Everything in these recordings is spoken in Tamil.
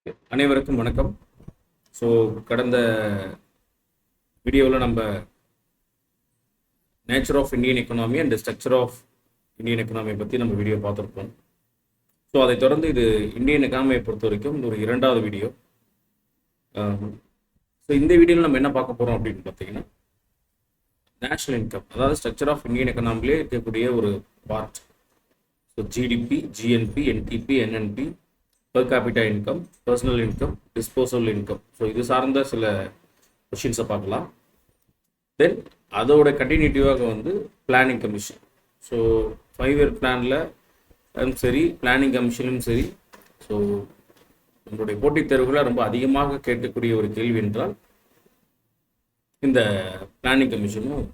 அனைவருக்கும் வணக்கம். ஸோ கடந்த வீடியோவில் நம்ம nature of Indian economy and structure of Indian எக்கனாமியை பற்றி நம்ம வீடியோ பார்த்துருப்போம். ஸோ அதை தொடர்ந்து இது இந்தியன் எக்கனாமியை பொறுத்த வரைக்கும் ஒரு இரண்டாவது வீடியோ. ஸோ இந்த வீடியோவில் நம்ம என்ன பார்க்க போகிறோம் அப்படின்னு பார்த்தீங்கன்னா, நேஷனல் இன்கம், அதாவது ஸ்ட்ரக்சர் ஆஃப் இந்தியன் எக்கனாமிலே இருக்கக்கூடிய ஒரு part. So GDP, GNB, NDB, NNP, per capita income, personal income, disposable income. So இது சார்ந்த சில கொஷின்ஸை பார்க்கலாம். தென் அதோட கண்டினியூட்டிவாக வந்து பிளானிங் கமிஷன். ஸோ 5 இயர் பிளானில் சரி, பிளானிங் கமிஷனும் சரி. ஸோ நம்மளுடைய போட்டித் தேர்வுகளை ரொம்ப அதிகமாக கேட்கக்கூடிய ஒரு கேள்வி என்றால் இந்த பிளானிங் கமிஷனும்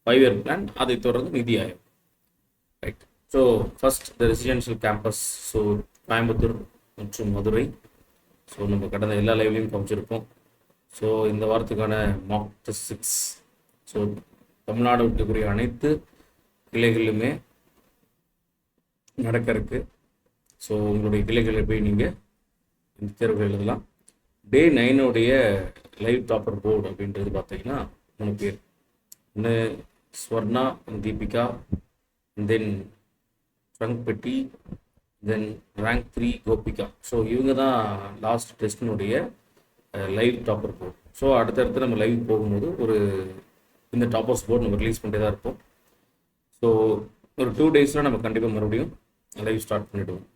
5 இயர் பிளான், அதை தொடர்ந்து நிதி Aayog. Right. So first the residential campus. So Coimbatore மற்றும் மதுரை. ஸோ நம்ம கடந்த எல்லா லைவ்லையும் காமிச்சிருப்போம். ஸோ இந்த வாரத்துக்கான மாக் டெஸ்ட் 6. ஸோ தமிழ்நாடு இருக்கக்கூடிய அனைத்து கிளைகளிலுமே நடக்க இருக்கு. ஸோ உங்களுடைய கிளைகளில் போய் நீங்கள் இந்த தேர்வுகள் எழுதலாம். டே 9 லைவ் டாப்பர் போர்டு அப்படின்றது பார்த்தீங்கன்னா 3 பேர். ஒன்று ஸ்வர்ணா, தீபிகா, தென் ட்ரங்க் பெட்டி, தென் ரேங்க் 3 கோபிகா. ஸோ இவங்க தான் லாஸ்ட் டெஸ்டினுடைய லைவ் டாப்பர் போர்டு. ஸோ அடுத்தடுத்து நம்ம லைவ் போகும்போது இந்த டாப்பர்ஸ் போர்டு நம்ம ரிலீஸ் பண்ணிட்டே தான் இருப்போம். ஸோ ஒரு 2 டேஸில் நம்ம கண்டிப்பாக மறுபடியும் லைவ் ஸ்டார்ட் பண்ணிவிடுவோம்.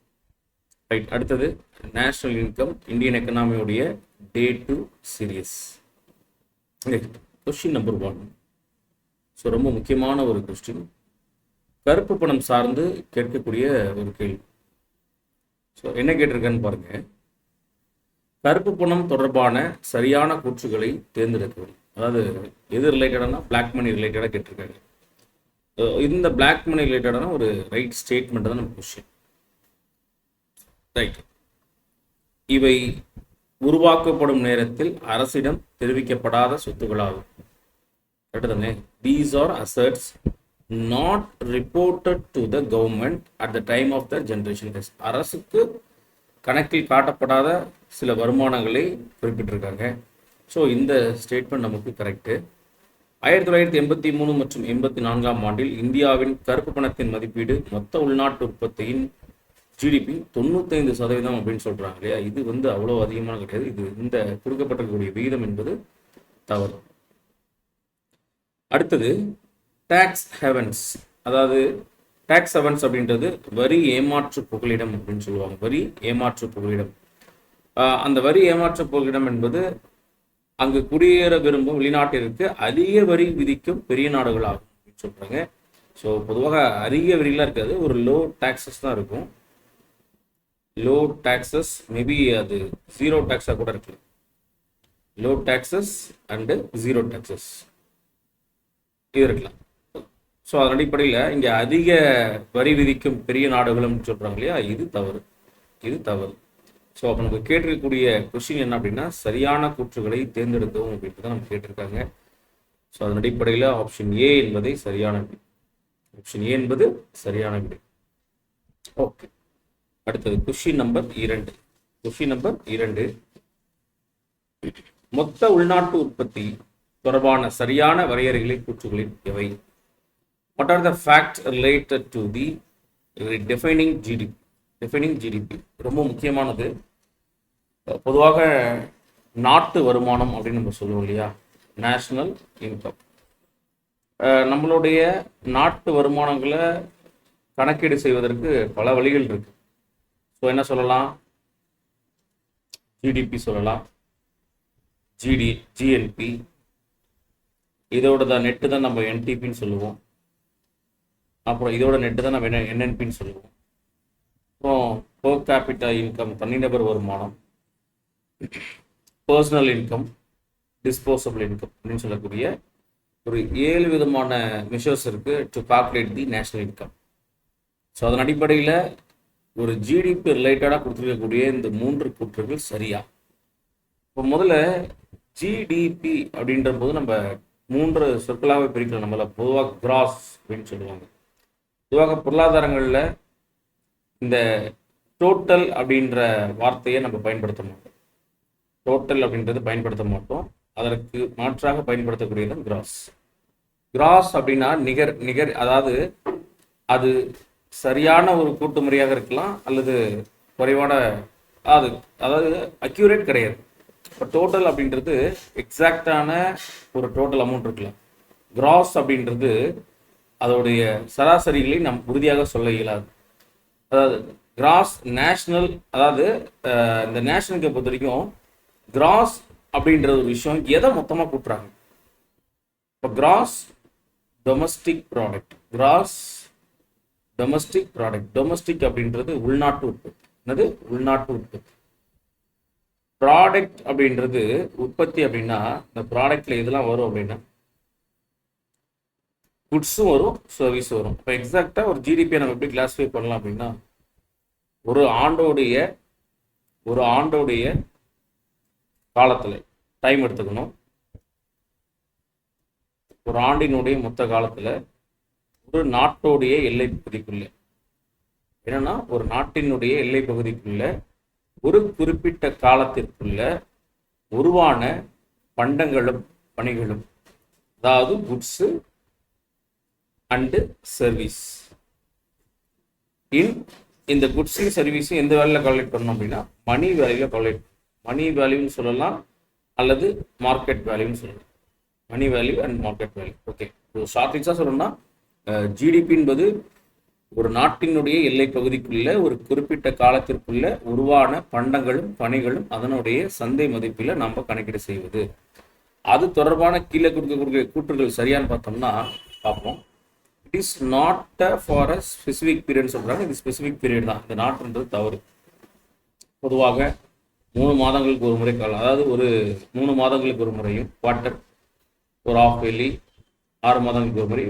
ரைட். அடுத்தது நேஷ்னல் இன்கம், இந்தியன் எக்கனாமியோடைய டே 2 சீரியஸ். Question number 1. ஸோ ரொம்ப முக்கியமான ஒரு கொஸ்டின், கருப்பு பணம் சார்ந்து கேட்கக்கூடிய ஒரு கேள்வி. ஸோ என்ன கேட்டிருக்கேன்னு பாருங்க. கருப்பு பணம் தொடர்பான சரியான கூற்றுகளை தேர்ந்தெடுக்கவும். அதாவது எது ரிலேட்டடானா பிளாக் மணி ரிலேட்டடாக கேட்டிருக்காங்க. இந்த பிளாக் மணி ரிலேட்டடான ஒரு ரைட் ஸ்டேட்மெண்ட் தான் நம்ம கொஸ்டின். ரைட். இவை உருவாக்கப்படும் நேரத்தில் அரசிடம் தெரிவிக்கப்படாத சொத்துக்களாகும். கரெக்டு தானே? These are assets not reported to the government at the time of the generation test. அரசுக்கு கணக்கில் காட்டப்படாத சில வருமானங்களை குறிப்பிட்டிருக்காங்க. ஸோ இந்த ஸ்டேட்மெண்ட் நமக்கு கரெக்டு. 1983 மற்றும் 84ஆம் ஆண்டில் இந்தியாவின் கருப்பு பணத்தின் மதிப்பீடு மொத்த உள்நாட்டு உற்பத்தியின் ஜிடிபி 95% அப்படின்னு சொல்றாங்க இல்லையா? இது அவ்வளோ அதிகமான கிடையாது. இந்த கொடுக்கப்பட்டிருக்கக்கூடிய விகிதம் என்பது தவறு. அடுத்தது டாக்ஸ் ஹெவன்ஸ். அதாவது டாக்ஸ் ஹெவன்ஸ் அப்படின்றது வரி ஏமாற்று புகலிடம் அப்படின்னு சொல்லுவாங்க. வரி ஏமாற்று புகலிடம். அந்த வரி ஏமாற்று புகலிடம் என்பது அங்கு குடியேற விரும்பும் வெளிநாட்டிற்கு அதிக வரி விதிக்கும் பெரிய நாடுகளாகும் அப்படின்னு சொல்றாங்க. ஸோ பொதுவாக அதிக வரிலாம் இருக்காது, ஒரு லோ டாக்ஸஸ் தான் இருக்கும். லோ டாக்ஸஸ், மேபி அது 0 டாக்ஸாக கூட இருக்கலாம். லோ டாக்ஸஸ் அண்டு 0 டாக்ஸஸ் இது இருக்கலாம். ஸோ அதன் அடிப்படையில் இங்கே அதிக வரி விதிக்கும் பெரிய நாடுகளும் சொல்கிறாங்க இல்லையா? இது தவறு. ஸோ அப்போ நமக்கு கேட்டிருக்கக்கூடிய கொஸ்டின் என்ன அப்படின்னா, சரியான கூற்றுகளை தேர்ந்தெடுக்கவும் அப்படின்ட்டு தான் நம்ம கேட்டிருக்காங்க. ஸோ அதன் அடிப்படையில் ஆப்ஷன் ஏ என்பதை சரியான விடை. ஆப்ஷன் ஏ என்பது சரியான விடை. ஓகே. அடுத்தது கொஸ்டின் நம்பர் 2. கொஸ்டின் நம்பர் 2, மொத்த உள்நாட்டு உற்பத்தி தொடர்பான சரியான வரையறைகளை கூற்றுகளில் எவை? What are the facts related to the defining GDP? Defining GDP ரொம்ப முக்கியமானது. பொதுவாக நாட்டு வருமானம் அப்படின்னு நம்ம சொல்லுவோம் இல்லையா? National income. நம்மளுடைய நாட்டு வருமானங்களை கணக்கீடு செய்வதற்கு பல வழிகள் இருக்கு. ஸோ என்ன சொல்லலாம்? ஜிடிபி சொல்லலாம், ஜிஎன்பி, இதோட தான் நெட்டு தான் நம்ம என்டிபின்னு சொல்லுவோம். அப்புறம் இதோட நெட்டு தான் நம்ம என்என்பின்னு சொல்லுவோம். அப்புறம் per capita இன்கம், தனிநபர் வருமானம், பர்சனல் இன்கம், டிஸ்போசபிள் இன்கம் அப்படின்னு சொல்லக்கூடிய ஒரு 7 விதமான மெஷர்ஸ் இருக்கு to calculate the national income. So அதன் அடிப்படையில் ஒரு ஜிடிபி ரிலேட்டடாக கொடுத்துருக்கக்கூடிய இந்த 3 கூற்றுகள் சரியா? இப்போ முதல்ல ஜிடிபி அப்படின்ற போது நம்ம 3 சொற்களாகவே பிரிக்கலாம். நம்மள பொதுவாக கிராஸ் அப்படின்னு சொல்லுவாங்க. பொதுவாக பொருளாதாரங்களில் இந்த டோட்டல் அப்படின்ற வார்த்தையை நம்ம பயன்படுத்த மாட்டோம். டோட்டல் அப்படின்றது பயன்படுத்த மாட்டோம். அதற்கு மாற்றாக பயன்படுத்தக்கூடியது கிராஸ். கிராஸ் அப்படின்னா நிகர் நிகர், அதாவது அது சரியான ஒரு கூட்டு முறையாக இருக்கலாம் அல்லது குறைவான, அதாவது அதாவது அக்யூரேட் கிடையாது. இப்போ டோட்டல் அப்படின்றது எக்ஸாக்டான ஒரு டோட்டல் அமௌண்ட் இருக்கலாம். கிராஸ் அப்படின்றது அதோடைய சராசரிகளை நம் உறுதியாக சொல்ல இயலாது. அதாவது கிராஸ் நேஷனல், அதாவது இந்த நேஷனலுக்கு பொறுத்த வரைக்கும் கிராஸ் அப்படின்ற ஒரு விஷயம் எதை மொத்தமாக கூட்டுறாங்க. இப்போ cross domestic product, gross domestic product, domestic அப்படின்றது உள்நாட்டு உற்பத்தி. என்னது? உள்நாட்டு உற்பத்தி. ப்ராடக்ட் அப்படின்றது உற்பத்தி. அப்படின்னா இந்த ப்ராடக்ட்ல இதெல்லாம் வரும் அப்படின்னா குட்ஸும் வரும், சர்வீஸும் வரும். இப்போ எக்ஸாக்டாக ஒரு ஜிடிபியை நம்ம எப்படி கிளாஸிஃபை பண்ணலாம் அப்படின்னா, ஒரு ஆண்டோடைய காலத்தில் டைம் எடுத்துக்கணும். ஒரு ஆண்டினுடைய மொத்த காலத்தில் ஒரு நாட்டோடைய எல்லை பகுதிக்குள்ள, என்னன்னா ஒரு நாட்டினுடைய எல்லை பகுதிக்குள்ள ஒரு குறிப்பிட்ட காலத்திற்குள்ள உருவான பண்டங்களும் பணிகளும், அதாவது குட்ஸு அண்டு சர்வீஸ். இந்த குட்ஸையும் சர்வீஸையும் எந்த வேலையில் கால்குலேட் பண்ணணும் அப்படின்னா மணி வேல்யூவில் கால்குலேட். மணி வேல்யூன்னு சொல்லலாம் அல்லது மார்க்கெட் வேல்யூன்னு சொல்லலாம். Money value and market value. Okay, ஷார்ட்லிங்ஸாக சொல்லணும்னா ஜிடிபி என்பது ஒரு நாட்டினுடைய எல்லை பகுதிக்குள்ள ஒரு குறிப்பிட்ட காலத்திற்குள்ள உருவான பண்டங்களும் பணிகளும் அதனுடைய சந்தை மதிப்பில் நம்ம கணக்கீடு செய்வது. அது தொடர்பான கீழே கொடுக்கக்கூடிய கூற்றுகள் சரியான்னு பார்த்தோம்னா பார்ப்போம். It is not for a specific period சொல்கிறாங்க. இது ஸ்பெசிஃபிக் பீரியட் தான். இந்த நாட்டுன்றது தவறு. பொதுவாக 3 மாதங்களுக்கு ஒரு முறை காலம், அதாவது ஒரு 3 மாதங்களுக்கு ஒரு முறையும், குவார்ட்டர், ஒரு ஆஃப் இயர்லி 6 மாதங்களுக்கு ஒரு முறை,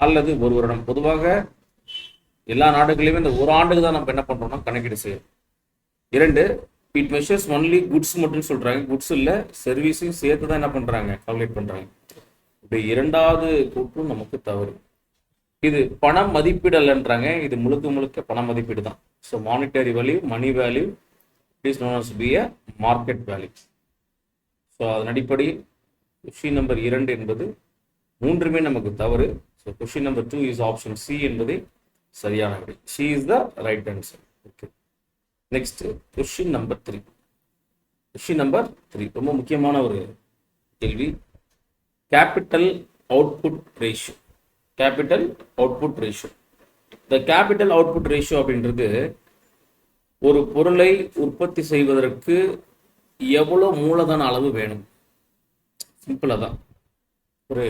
அல்லது ஒரு வருடம். பொதுவாக எல்லா நாடுகளிலுமே இந்த ஒரு ஆண்டுக்கு தான் நம்ம என்ன பண்ணுறோம்னா கணக்கீடு செய்யணும். 2, இட் மெஷர்ஸ் ஒன்லி குட்ஸ் மட்டும் சொல்கிறாங்க. குட்ஸ் இல்லை, சர்வீஸையும் சேர்த்து தான் என்ன பண்ணுறாங்க, கால்குலேட் பண்ணுறாங்க. இப்படி 2வது கூற்றும் நமக்கு தவறு. இது பண மதிப்பீடல்ன்றாங்க. இது முழுக்க பண மதிப்பீடு தான். So monetary value, money value is known as be a market value. So அதன் அடிப்படையில் கொஸ்டின் நம்பர் 2 என்பது 3மே நமக்கு தவறு. So question number 2 is option C என்பதை சரியான விடை. C is the right answer. Okay, next question number 3. Question number 3 ரொம்ப முக்கியமான ஒரு கேள்வி. Capital output ratio. Capital output ratio. இந்த கேபிட்டல் அவுட்புட் ரேஷியோ அப்படின்றது ஒரு பொருளை உற்பத்தி செய்வதற்கு எவ்வளோ மூலதன அளவு வேணும். சிம்பிளாக தான், ஒரு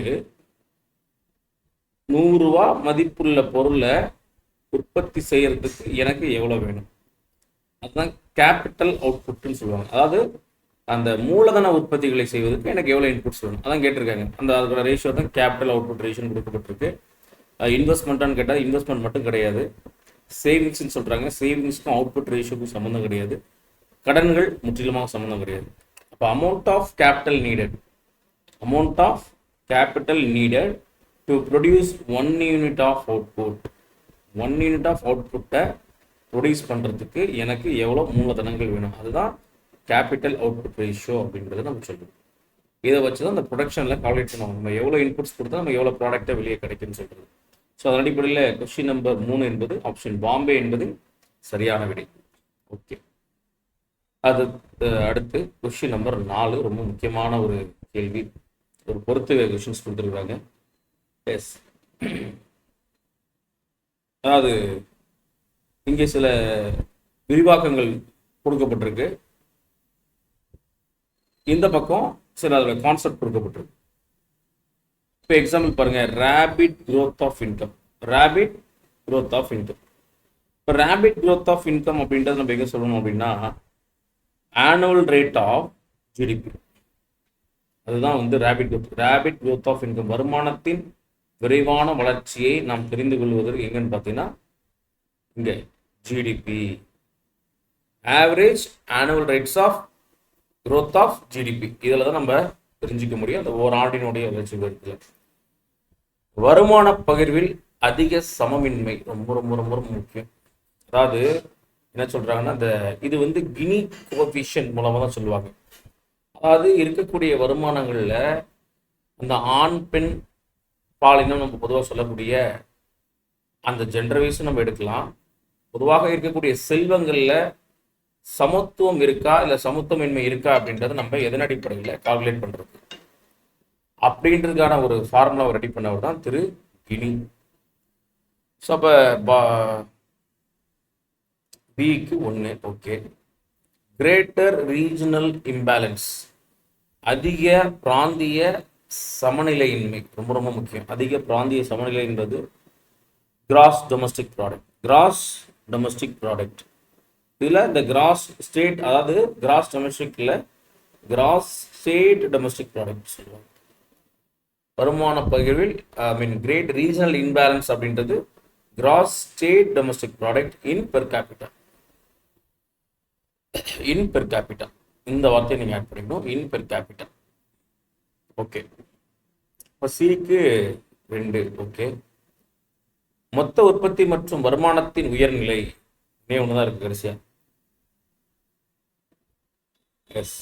100 ரூபா மதிப்புள்ள பொருளை உற்பத்தி செய்யறதுக்கு எனக்கு எவ்வளோ வேணும், அதுதான் கேபிட்டல் அவுட்புட்னு சொல்லுவாங்க. அதாவது அந்த மூலதன உற்பத்திகளை செய்வதற்கு எனக்கு எவ்வளோ இன்புட்ஸ் வேணும் அதான் கேட்டிருக்காங்க. அந்த அதோட ரேஷியோ தான் கேபிட்டல் அவுட்புட் ரேஷியோன்னு கொடுக்கப்பட்டிருக்கு. இன்வெஸ்ட்மெண்ட்டான்னு கேட்டால் இன்வெஸ்ட்மெண்ட் மட்டும் கிடையாது, சேவிங்ஸ்ன்னு சொல்கிறாங்க. சேவிங்ஸ்க்கும் அவுட்புட் ரேஷியோக்கும் சம்மந்தம் கிடையாது. கடன்கள் முற்றிலுமாக சம்மந்தம் கிடையாது. அப்போ amount of capital needed to produce 1 unit of output. 1 unit of அவுட்புட்டை ப்ரொடியூஸ் பண்ணுறதுக்கு எனக்கு எவ்வளோ மூலதனங்கள் வேணும், அதுதான் கேபிட்டல் அவுட்புட் ரேஷியோ அப்படின்றத நம்ம சொல்லுவோம். இதை வச்சு தான் அந்த ப்ரொடக்ஷனில் கால்குலேட் பண்ணுவாங்க. நம்ம எவ்வளோ இன்புட்ஸ் கொடுத்தா நம்ம எவ்வளோ ப்ராடக்டை வெளியே கிடைக்குன்னு சொல்கிறது. ஸோ அதன் அடிப்படையில் கொஸ்டின் நம்பர் 3 என்பது ஆப்ஷன் பாம்பே என்பது சரியான விடை. ஓகே, அது அடுத்து கொஸ்டின் நம்பர் 4 ரொம்ப முக்கியமான ஒரு கேள்வி. ஒரு பொறுத்து கொஸ்டின்ஸ் கொடுத்துருக்காங்க. எஸ், அதாவது இங்கே சில விரிவாக்கங்கள் கொடுக்கப்பட்டிருக்கு. இந்த பக்கம் சில அதோட கான்செப்ட் கொடுக்கப்பட்டிருக்கு. இப்போ எக்ஸாம்பிள் பாருங்க, rapid growth of income. Rapid growth of income. இப்போ ரேபிட் growth ஆஃப் இன்கம் அப்படின்றது நம்ம எங்கே சொல்லணும் அப்படின்னா ஆனுவல் ரேட் ஆஃப் ஜிடிபி. அதுதான் வந்து ரேபிட் growth ஆஃப் இன்கம். வருமானத்தின் விரைவான வளர்ச்சியை நாம் தெரிந்து கொள்வதற்கு எங்கன்னு பார்த்தீங்கன்னா இங்கே GDP, average annual rates of growth of GDP. இதில் தான் நம்ம தெரிஞ்சிக்க முடியும் அந்த ஓராண்டினுடைய வளர்ச்சி விகிதத்தில். வருமான பகிர்வில் அதிக சமமின்மை ரொம்ப ரொம்ப ரொம்ப ரொம்ப முக்கியம். அதாவது என்ன சொல்றாங்கன்னா, இது வந்து கினி கோஎஃபிஷியன்ட் மூலமா தான் சொல்லுவாங்க. அதாவது இருக்கக்கூடிய வருமானங்கள்ல அந்த ஆண் பெண் பாலினம் நம்ம பொதுவாக சொல்லக்கூடிய அந்த ஜெண்டர் வைஸும் நம்ம எடுக்கலாம். பொதுவாக இருக்கக்கூடிய செல்வங்கள்ல சமத்துவம் இருக்கா இல்லை சமத்துவமின்மை இருக்கா அப்படின்றத நம்ம எதன் அடிப்படையில் கால்குலேட் பண்றது அப்படின்றதுக்கான ஒரு ஃபார்முலாவை ரெடி பண்ணவர் தான் திரு கினி. ஸோ அப்போ பிக்கு 1. ஓகே. கிரேட்டர் ரீஜனல் இம்பேலன்ஸ், அதிக பிராந்திய சமநிலையின்மை ரொம்ப ரொம்ப முக்கியம். அதிக பிராந்திய சமநிலைன்றது gross domestic product. Gross domestic product இதில் இந்த கிராஸ் ஸ்டேட், அதாவது கிராஸ் டொமஸ்டிக்ல கிராஸ் ஸ்டேட் டொமஸ்டிக் ப்ராடக்ட் சொல்லுவாங்க. வருமான பகிர்வில் கிரேட் ரீஜனல் இன்பேலன்ஸ் அப்படின்றது gross state domestic product in per capita. In per capita இந்த வார்த்தையை நீங்கள் ஆட் பண்ணிக்கணும். In per capita. ஓகே. இப்போ சிக்கு 2. ஓகே. மொத்த உற்பத்தி மற்றும் வருமானத்தின் உயர்நிலை ஒன்று தான் இருக்கு கடைசியா. Yes,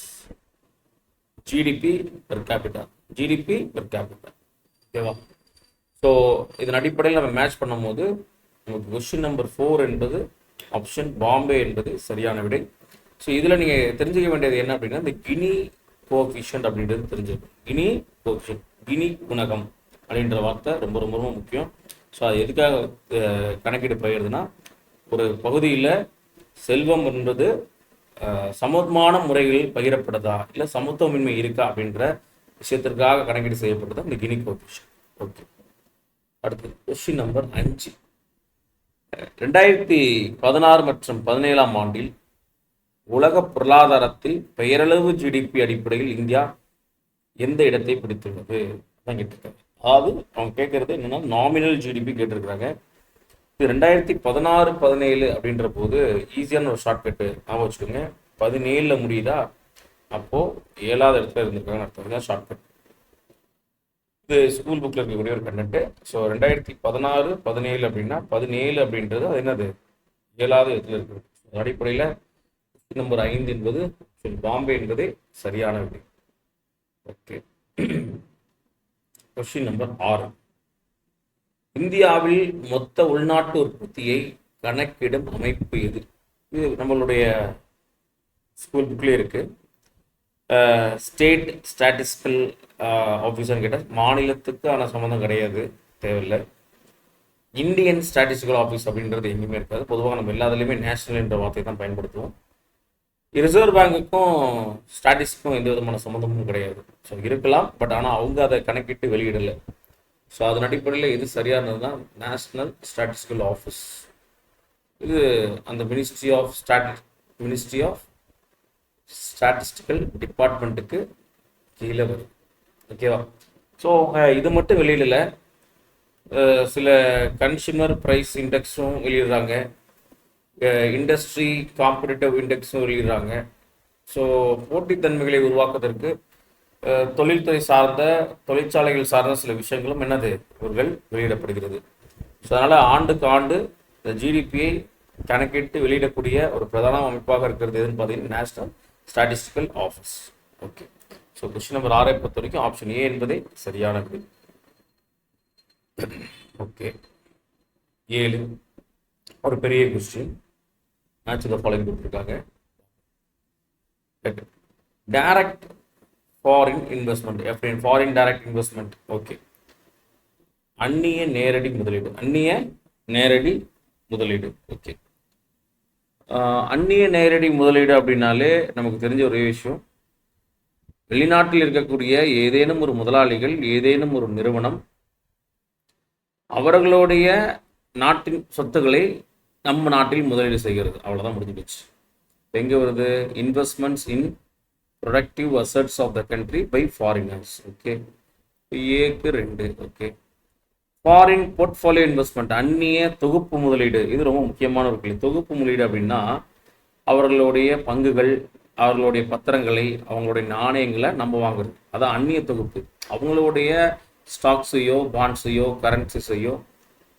GDP per capita. GDP per capita. ஓகேவா? ஸோ இதன் அடிப்படையில் நம்ம மேட்ச் பண்ணும் போது நமக்கு கொஸ்டின் நம்பர் 4 என்பது ஆப்ஷன் பாம்பே என்பது சரியான விடை. ஸோ இதில் நீங்கள் தெரிஞ்சுக்க வேண்டியது என்ன அப்படின்னா, இந்த கினி கோஎஃபிஷியன்ட் அப்படின்றது தெரிஞ்சுக்கணும். கினி கோஎஃபிஷியன்ட், கினி குணகம் அப்படின்ற வார்த்தை ரொம்ப ரொம்ப ரொம்ப முக்கியம். ஸோ அது எதுக்காக கணக்கீடு பகிர்றதுன்னா, ஒரு பகுதியில் செல்வம் என்பது சமமான முறைகளில் பகிரப்படுதா இல்லை சமத்துவமின்மை இருக்கா அப்படின்ற விஷயத்திற்காக கணக்கீடு செய்யப்பட்டது இந்த கினி கோஎஃபிஷியன்ட். ஓகே. அடுத்து கொஸ்டின் நம்பர் 5. 2016 மற்றும் 17ஆம் ஆண்டில் உலக பொருளாதாரத்தில் பெயரளவு ஜிடிபி அடிப்படையில் இந்தியா எந்த இடத்தை பிடித்துள்ளது தான் கேட்டிருக்காங்க. அதாவது அவங்க கேட்கறது என்னன்னா, நாமினல் ஜிடிபி கேட்டிருக்கிறாங்க. இது 2016-17 அப்படின்ற போது ஈஸியான ஒரு ஷார்ட்கட்டு ஞாபகம் வச்சுக்கோங்க. 17 முடியுதா, அப்போ 7வது இடத்துல இருந்திருக்காங்க அர்த்தம் தான் ஷார்ட்கட். இது ஸ்கூல் புக்கில் இருக்கக்கூடிய ஒரு கண்டென்ட். ஸோ 2016-17 அப்படின்னா 17 அப்படின்றது அது என்னது 7வது இடத்துல இருக்குது. அடிப்படையில் நம்பர் 5 என்பது பாம்பே என்பதே சரியான விடை. ஓகே. Question number 6. இந்தியாவில் மொத்த உள்நாட்டு உற்பத்தியை கணக்கிடும் அமைப்பு எது? இது நம்மளுடைய ஸ்கூல் புக்லேயே இருக்கு. ஸ்டேட் ஸ்டாட்டிஸ்டிக்கல் ஆஃபீஸர்னு கேட்டால் மாநிலத்துக்கான சம்மந்தம் கிடையாது, தேவையில்லை. இந்தியன் ஸ்டாட்டிஸ்டிக்கல் ஆஃபீஸ் அப்படின்றது எங்கேயுமே இருக்காது. பொதுவாக நம்ம எல்லாத்துலேயுமே நேஷனல் என்ற வார்த்தையை தான் பயன்படுத்துவோம். ரிசர்வ் பேங்குக்கும் ஸ்டாட்டிஸ்டிக்கும் எந்த விதமான சம்மந்தமும் கிடையாது. ஸோ இருக்கலாம், பட் ஆனால் அவங்க அதை கணக்கிட்டு வெளியிடலை. ஸோ அதன் அடிப்படையில் எது சரியானது தான் நேஷ்னல் ஸ்டாட்டிஸ்டிக்கல் ஆஃபீஸ். இது அந்த மினிஸ்ட்ரி ஆஃப் ஸ்டாட்டிஸ்டிக்கல் டிபார்ட்மெண்ட்டுக்கு கீழே வரும். ஓகேவா? ஸோ இது மட்டும் வெளியிடல, சில கன்சியூமர் ப்ரைஸ் இண்டெக்ஸும் வெளியிடுறாங்க, இண்டஸ்ட்ரி காம்படிட்டிவ் இண்டெக்ஸும் வெளியிடுறாங்க. ஸோ போட்டித்தன்மைகளை உருவாக்குவதற்கு தொழில்துறை சார்ந்த தொழிற்சாலைகள் சார்ந்த சில விஷயங்களும் என்னது இவர்கள் வெளியிடப்படுகிறது. ஸோ அதனால் ஆண்டுக்கு ஆண்டு இந்த ஜிடிபியை கணக்கிட்டு வெளியிடக்கூடிய ஒரு பிரதான அமைப்பாக இருக்கிறது எதுன்னு பார்த்தீங்கன்னா national statistical office. Okay. So question number 6 பொறுத்த வரைக்கும் ஆப்ஷன் ஏ என்பதே சரியான விடை. ஓகே. 7 ஒரு பெரிய கொஸ்டின் மேட்ச் த ஃபாலோயிங் கொடுத்துருக்காங்க. Direct foreign investment, foreign direct investment. Okay. அந்நிய நேரடி முதலீடு. அந்நிய நேரடி முதலீடு. ஓகே. அந்நிய நேரடி முதலீடு அப்படின்னாலே நமக்கு தெரிஞ்ச ஒரே விஷயம், வெளிநாட்டில் இருக்கக்கூடிய ஏதேனும் ஒரு முதலாளிகள், ஏதேனும் ஒரு நிறுவனம் அவர்களுடைய நாட்டின் சொத்துக்களை நம்ம நாட்டில் முதலீடு செய்கிறது. அவ்வளோதான், முடிஞ்சிடுச்சு. எங்கே வருது? Investments in productive assets of the country by foreigners. Okay. ஏக்கு 2. ஓகே. ஃபாரின் போர்ட்ஃபோலியோ இன்வெஸ்ட்மெண்ட், அந்நிய தொகுப்பு முதலீடு. இது ரொம்ப முக்கியமான ஒரு கேள்வி. தொகுப்பு முதலீடு அப்படின்னா அவர்களுடைய பங்குகள், அவர்களுடைய பத்திரங்களை, அவங்களுடைய நாணயங்களை நம்ம வாங்குறது, அதான் அந்நிய தொகுப்பு. அவங்களுடைய ஸ்டாக்ஸையோ பாண்ட்ஸையோ கரன்சிஸையோ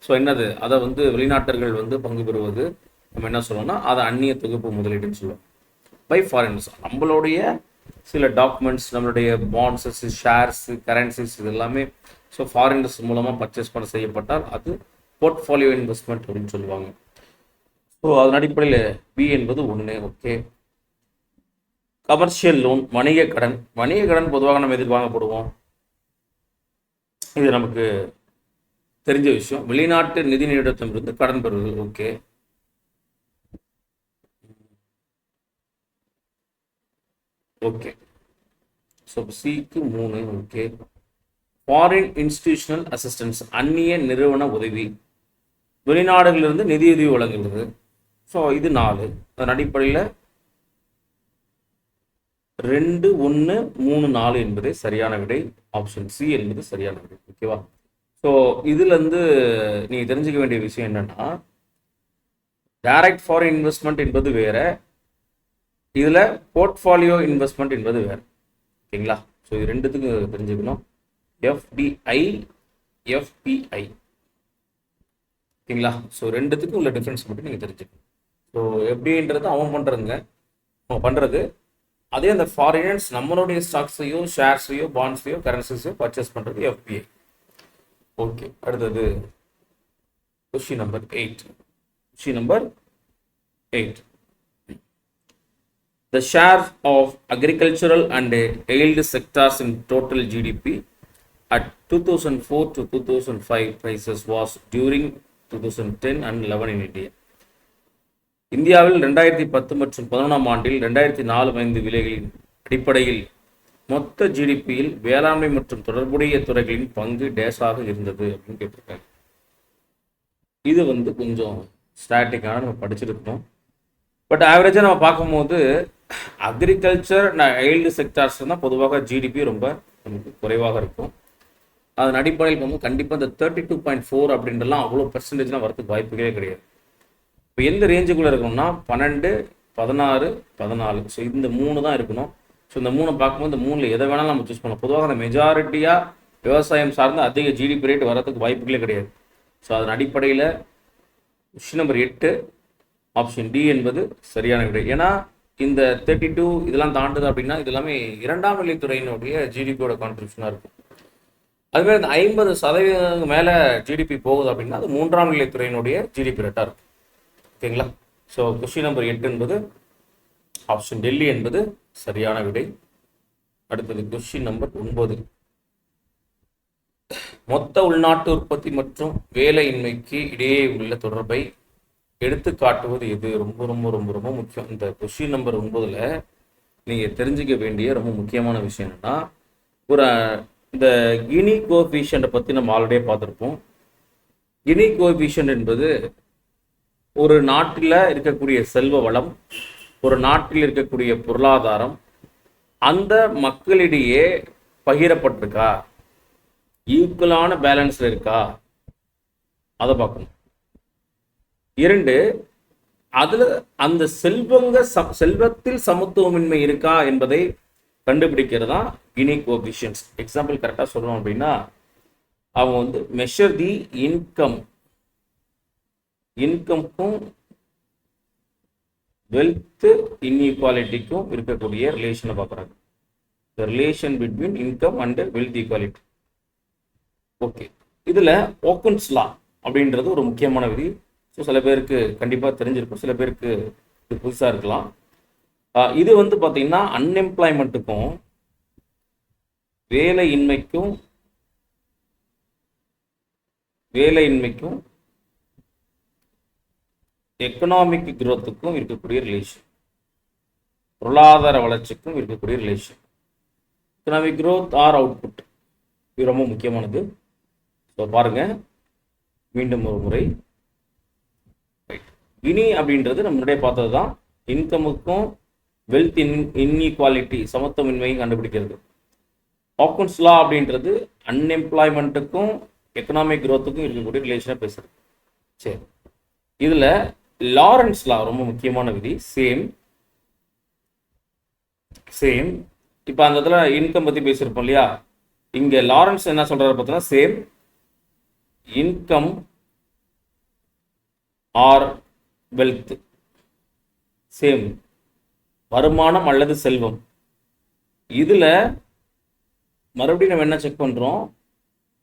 ஸோ என்னது அதை வந்து வெளிநாட்டர்கள் வந்து பங்கு பெறுவது, நம்ம என்ன சொல்லுவோம்னா அதை அந்நிய தொகுப்பு முதலீடுன்னு சொல்லுவோம். பை ஃபாரினர்ஸ், நம்மளுடைய சில டாக்குமெண்ட்ஸ், நம்மளுடைய பாண்ட்ஸஸ், ஷேர்ஸ், கரன்சிஸ் இது எல்லாமே ஸோ ஃபாரினர்ஸ் மூலமாக பர்ச்சேஸ் பண்ண செய்யப்பட்டால் அது போர்ட்ஃபோலியோ இன்வெஸ்ட்மெண்ட் அப்படின்னு சொல்லுவாங்க. ஸோ அதன் அடிப்படையில் பி என்பது 1. ஓகே. கமர்ஷியல் லோன், வணிக கடன். வணிக கடன் பொதுவாக நம்ம எதிர்வாங்கப்படுவோம், இது நமக்கு தெரிஞ்ச விஷயம். வெளிநாட்டு நிதி நிறுவனத்திலிருந்து கடன் பெறுவது. ஓகே. ஓகே, ஸோ சிக்கு 3. ஓகே. ஃபாரின் இன்ஸ்டிடியூஷனல் அசிஸ்டன்ஸ், அந்நிய நிறுவன உதவி, வெளிநாடுகளிலிருந்து நிதியுதவி வழங்குகிறது. ஸோ இது 4. அதன் அடிப்படையில் 2, 1, 3, 4 என்பதே சரியான விடை. ஆப்ஷன் சி என்பது சரியான விடை. ஓகேவா? ஸோ இதுலேருந்து நீங்கள் தெரிஞ்சுக்க வேண்டிய விஷயம் என்னென்னா, டைரக்ட் ஃபாரின் இன்வெஸ்ட்மெண்ட் என்பது வேற, இதில் போர்ட்ஃபோலியோ இன்வெஸ்ட்மெண்ட் என்பது வேறு. ஓகேங்களா? ஸோ இது ரெண்டுத்துக்கும் தெரிஞ்சுக்கணும். FDI, FBI. ஓகேங்களா? ஸோ ரெண்டுத்துக்கும் உள்ள டிஃப்ரென்ஸ் மட்டும் நீங்கள் தெரிஞ்சுக்கணும். ஸோ எஃப்டிஐன்றது அவன் பண்ணுறதுங்க, அவன் பண்ணுறது. அதே அந்த ஃபாரினர்ஸ் நம்மளுடைய ஸ்டாக்ஸையோ, ஷேர்ஸையோ, பாண்ட்ஸையோ, கரன்சிஸையோ பர்ச்சேஸ் பண்ணுறது எஃபிஐ. ஓகே, அடுத்தது question number 8. Question number 8. The share of agricultural and allied sectors in total GDP at 2004 to 2005 prices was during 2010 and 11 in India. இந்தியாவில் 2010 மற்றும் 11ஆம் ஆண்டில் 2004-5 விலைகளின் அடிப்படையில் மொத்த ஜிடிபியில் வேளாண்மை மற்றும் தொடர்புடைய துறைகளின் பங்கு டேஷாக இருந்தது அப்படின்னு கேட்டிருக்காங்க. இது கொஞ்சம் ஸ்டாட்டிக்கான நம்ம படிச்சிருக்கோம். பட் ஆவரேஜாக நம்ம பார்க்கும்போது அக்ரிகல்ச்சர் எய்ல்டு செக்டார்ஸ் தான் பொதுவாக ஜிடிபி ரொம்ப நமக்கு குறைவாக இருக்கும். அதன் அடிப்படையில் கண்டிப்பாக இந்த 32.4 அப்படின்றலாம் அவ்வளோ பெர்சன்டேஜ்லாம் வரதுக்கு வாய்ப்புகளே கிடையாது. இப்போ எந்த ரேஞ்சுக்குள்ளே இருக்கணும்னா 12, 16, 14. ஸோ இந்த 3 தான் இருக்கணும். ஸோ இந்த 3 பார்க்கும்போது இந்த 3ல் எதை வேணாலும் நம்ம சூஸ் பண்ணலாம். பொதுவாக அந்த மெஜாரிட்டியாக விவசாயம் சார்ந்த அதிக ஜிடிபி ரேட் வரதுக்கு வாய்ப்புகளே கிடையாது. ஸோ அதன் அடிப்படையில் கொஸ்டின் நம்பர் 8 ஆப்ஷன் டி என்பது சரியான விடை. ஏன்னா இந்த 32 இதெல்லாம் தாண்டுது அப்படின்னா இது எல்லாமே 2ஆம் நிலைத்துறையினுடைய ஜிடிபியோட கான்ட்ரிபியூஷனாக இருக்கும். அதுமாதிரி இந்த 50% மேலே ஜிடிபி போகுது அப்படின்னா அது 3ஆம் நிலைத்துறையினுடைய ஜிடிபி ரேட்டாக இருக்கும். ஓகேங்களா? ஸோ கொஸ்டின் நம்பர் 8 என்பது ஆப்ஷன் டெல்லி என்பது சரியான விடை. அடுத்தது கொஸ்டின் நம்பர் 9. மொத்த உள்நாட்டு உற்பத்தி மற்றும் வேலையின்மைக்கு இடையே உள்ள தொடர்பை எடுத்து காட்டுவது எது? ரொம்ப ரொம்ப ரொம்ப ரொம்ப முக்கியம். இந்த கொஸ்டின் நம்பர் 9ல் நீங்கள் தெரிஞ்சுக்க வேண்டிய ரொம்ப முக்கியமான விஷயம் என்னன்னா, இந்த கினி கோஎஃபிஷியன்ட்டை பற்றி நம்ம ஆல்ரெடியே பார்த்துருப்போம். கினி கோஎஃபிஷியன்ட் என்பது ஒரு நாட்டில் இருக்கக்கூடிய செல்வ வளம், ஒரு நாட்டில் இருக்கக்கூடிய பொருளாதாரம் அந்த மக்களிடையே பகிரப்பட்டிருக்கா, ஈக்குவலான பேலன்ஸில் இருக்கா, அதை பார்க்கணும். 2, அதில் அந்த செல்வத்தில் சமத்துவமின்மை இருக்கா என்பதை கண்டுபிடிக்கிறது தான் கினி கோஎஃபிஷியன்ட்ஸ். எக்ஸாம்பிள் கரெக்டாக சொல்லணும் அப்படின்னா, அவங்க மெஷர் தி இன்கம்க்கும் வெல்த் இன்இக்வாலிட்டிக்கும் இருக்கக்கூடிய ரிலேஷனை பார்க்குறாங்க. The relation between income and wealth equality. Okay, இதில் ஓக்கன்ஸ் லா அப்படின்றது ஒரு முக்கியமான விதி. ஸோ சில பேருக்கு கண்டிப்பாக தெரிஞ்சிருக்கும், சில பேருக்கு இது புதுசாக இருக்கலாம். இது பார்த்தீங்கன்னா அன்எம்ப்ளாய்மெண்ட்டுக்கும் வேலையின்மைக்கும் எக்கனாமிக் குரோத்துக்கும் இருக்கக்கூடிய ரிலேஷன், பொருளாதார வளர்ச்சிக்கும் இருக்கக்கூடிய relation. Economic growth or output, இது ரொம்ப முக்கியமானது. ஸோ பாருங்க, மீண்டும் ஒரு முறை. கினி அப்படின்றது நம்ம முன்னாடியே பார்த்தது தான், இன்கமுக்கும் வெல்த் இன்இக்வாலிட்டி சமத்துவமின்மையும் கண்டுபிடிக்கிறது. ஹாக்கின்ஸ் லா அப்படின்றது அன்எம்ப்ளாய்மெண்ட்டுக்கும் எக்கனாமிக் குரோத்துக்கும் இருக்கக்கூடிய ரிலேஷனை பேசுறது. சரி, இதில் லாரன்ஸ் லா ரொம்ப முக்கியமான விதி. சேம் இப்போ அந்த இடத்துல இன்கம் பற்றி பேசியிருப்போம் இல்லையா, இங்கே லாரன்ஸ் என்ன சொல்கிறாரு பார்த்தோன்னா, same income R wealth, same வருமானம் அல்லது செல்வம். இதில் மறுபடியும் நம்ம என்ன செக் பண்ணுறோம்,